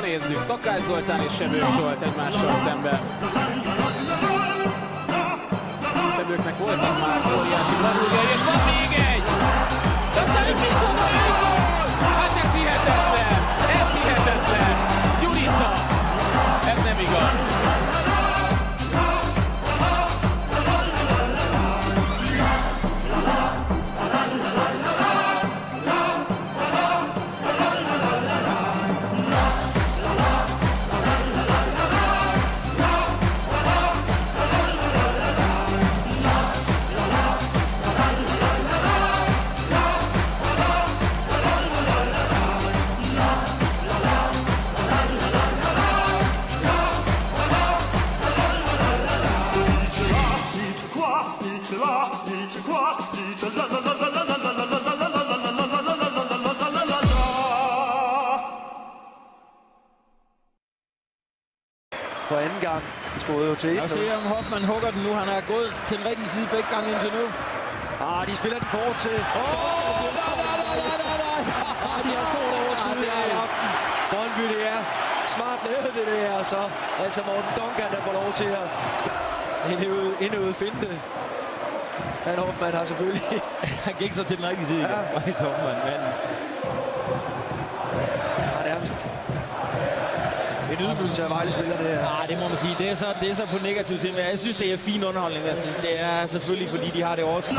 nézzük, Takács Zoltán és Sebők Zsolt egymással szemben. Sebőknek voltak már óriási bravúrjai, és van még egy! Aztán itt mit gondoljuk? Hát ez hihetetlen! Ez hihetetlen! Gyurica! Ez nem igaz! For anden gang skruede jo til. Og se om Hoffmann hugger den nu. Han er gået til den rigtige side begge gange indtil nu. De spiller den kort til. Nej. De har stort overskud her i aften. Brøndby, det er smart lavet det der, og så altså Morten Duncan, der får lov til at indøve finte. Men Hoffmann har selvfølgelig... Han gik så til den rigtige side. Ja. Hoffmann, manden. Nærmest en ydmygelse af Vejle-spiller, det her. Det må man sige. Det er så på negativ side, men jeg synes, det er fin underholdning. Det er selvfølgelig, fordi de har det også.